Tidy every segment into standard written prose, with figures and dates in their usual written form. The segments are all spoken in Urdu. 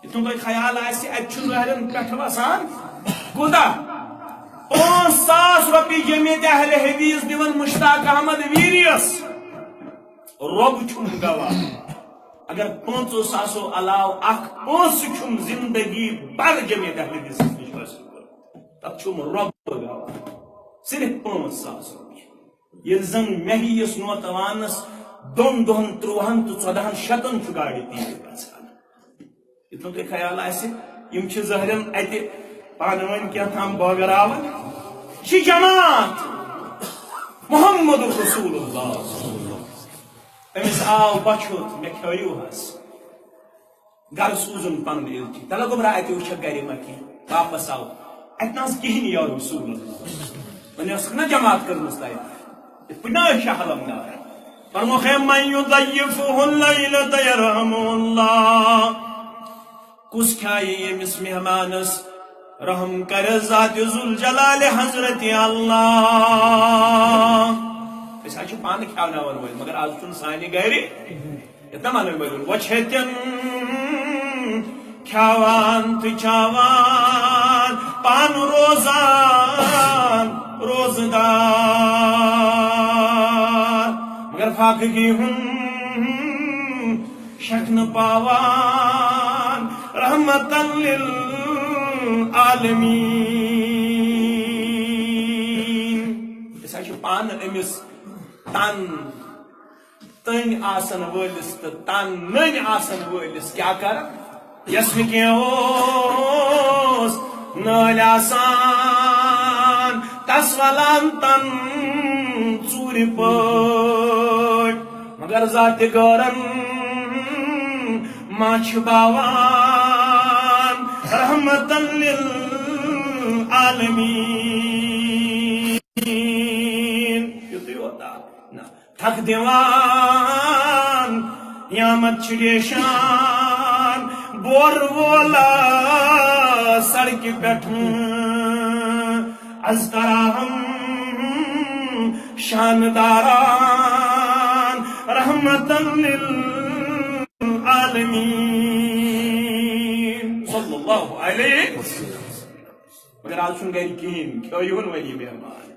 تم تک خیال آسی اتھ ظاہرن پہ وسان کوتا 5,000 رۄپیہِ جمعیت اہل حدیث دِوان مشتاق احمد ویریس رۄب چھُم گواہ اگر 5,000 علاوٕ اکھ پونٛسہٕ چھُم زندگی بر جمعیت اہل حدیثس نش حٲصِل کوٚرمُت تتھ چھُم رۄب گواہ صرف 5,000 رۄپیہِ ییٚلہِ زن مےٚ یِیس نوتوانس 2 دۄہن 13 تہٕ 14 شتن چھُ گاڑِ تیٖل گژھان یتھ تۄہہِ خیال آسہِ یِم چھِ ظٲہرن اتہِ پانہٕ ؤنۍ کینٛہہ بٲگراوان چھِ جماعت محمد رسول اللہ امس آو بچوت مےٚ کھیٚیِو حظ گرٕ سوٗزُن پنُن علچی تلہ گوٚبرا اتہِ وٕچھکھ گرِ ما کینٛہہ واپس آو اتہِ نہ کِہیٖنۍ یا رسول اللہ وۄنۍ ٲسکھ نا جماعت کٔرمٕژ تیار یِتھ پٲٹھۍ نہ شاہ علمدار فرموکھ من یضیفہ اللیلۃ یرحمہ اللہ کس کھایہِ ییٚمِس مہمانس رحم کرے ذات ذوالجلال حضرت اللہ اس آج پان کھیاوناون وٲلۍ مگر آز چھُنہٕ سانہِ گرِ یتنا ونن وٲلۍ وچھتن کھیاوان تہٕ چاوان پان روزان روزدار مگر فاقگی ہن شکن پاوان رحمتن للعالمین اس آج پان امس تن تن آسن وٲلِس تہٕ تن نٔنۍ آسن وٲلِس کیٛاہ کر یس نہٕ کینٛہہ اوس نٲلۍ آسان تس ولان تن ژوٗرِ پٲٹھۍ مگر ذاتِ غٲرن ما چھِ باوان رحمتن للعالمین یُتُے ہوتا نہ تھک دِوان قیامت چھِ ریشان بور وولا سڑکہِ پٮ۪ٹھ از تراہم شانداران رحمتن للعالمین صلی اللہ علیہ مگر آج چھُنہٕ گرِ کِہیٖنۍ کھیوٚیہُن وۄنۍ مہمان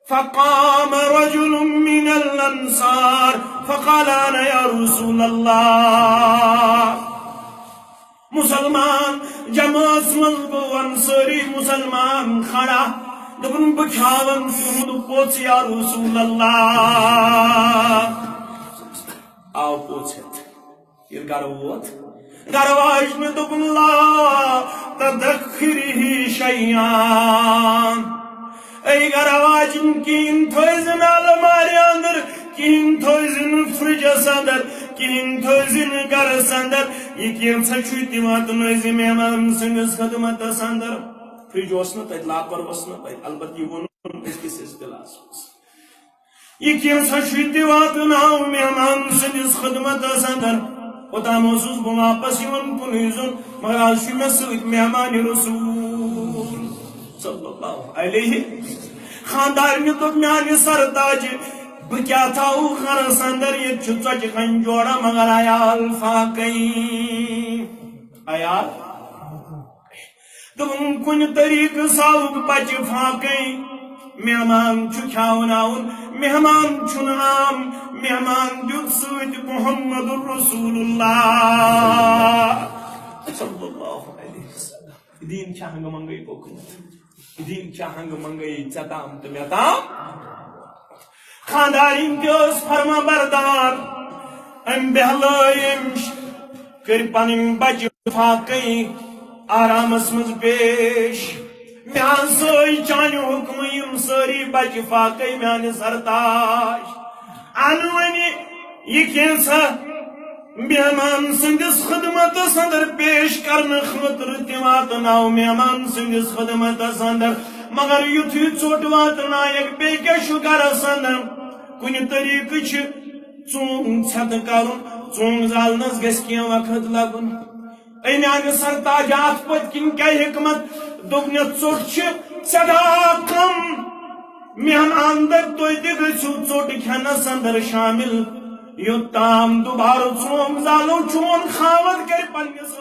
فقام رجل من الانصار فقال انا یا رسول اللہ مسلمان جماعت من گو انصاری مسلمان کھڑا دپن بہ کھیاون تہنٛد پوٚژھ یا رسول اللہ آو پوٚژھ ہیٚتھ ییٚلہِ گرٕ ووت گرٕ واجنہِ دوٚپُن لا تدخری شیان اے گرٕ واجِنۍ کِہیٖنۍ تھٲیزِ المارِ اندر کِہیٖنۍ تھٲیزِ فرجس اندر کِہیٖنۍ تھٲیزِ گرس اندر یہ کینٛژھا چھُ تہِ واتنٲیزِ مہمان سٕنٛدِس خدمتس اندر فرج اوس نہٕ تتہِ لاپر اوس نہٕ تتہِ البتہ یہ ووٚنُن أزکِس اصطلاحس منٛز یہ کینٛژھا چھُ تہِ واتناو مہمان سٕنٛدِس خدمتس اندر اوٚتام اوسُس بہٕ واپس یِوان کُنُے زوٚن مگر آز چھُ مےٚ سۭتۍ مہمان رسول صلی اللہ علیہ خاندارنہِ دوٚپ میانہِ سرتاجہِ بہٕ کیٛاہ تھاوٕ گرس اندر ییٚتہِ چھُ ژۄچہِ کھنہِ جوڑا مگر عیال فاقے عیال دوٚپُن کُنہِ طریٖقہٕ ساوُکھ بچہِ فاقے مہمان چھُ کھیاوناوُن مہمان چھُنہٕ عام مہمان دیُت سۭتۍ محمد رسول اللہ صلی اللہ علیہ وسلم دین چھا ہنگہٕ منگے پوٚکمُت دین چھا ہنگہٕ منگے ژےٚ تام تہٕ مےٚ تام خاندارین تہِ ٲس فرما بردار أمۍ بیہلٲے أمۍ کٔرۍ پنٕنۍ بچہِ فاقے آرامس منٛز پیش مےٚ ہسٲے چانہِ حُکمہٕ یِم سٲری بچہِ فاقے میانہِ سرتاج ان وۄنۍ یہِ کینٛژھا مہمان سٕنٛدِس خدمتس اندر پیش کرنہٕ خٲطرٕ تہِ واتناو مہمان سٕنٛدِس خدمتس اندر مگر یُتھُے ژوٚٹ واتنایکھ بیٚیہِ کیٛاہ چھُ گرس اندر کُنہِ طریٖقہٕ چھِ ژوٚنٛگ ژھٮ۪تہٕ کرُن ژوٚنٛگ زالنس گژھِ کینٛہہ وقت لگُن اے میانہِ سرتاج اتھ پٔتۍ کِنۍ کیٛاہ حکمت دوٚپنَس ژوٚٹ چھِ سٮ۪ٹھاہ کم مہمان دٔپۍ تُہۍ تہِ گٔژھِو ژوٚٹ کھٮ۪نس اندر شٲمِل یوٚتام دُبارٕ ژوٚنٛگ زالو چون خاوند کرِ پننِس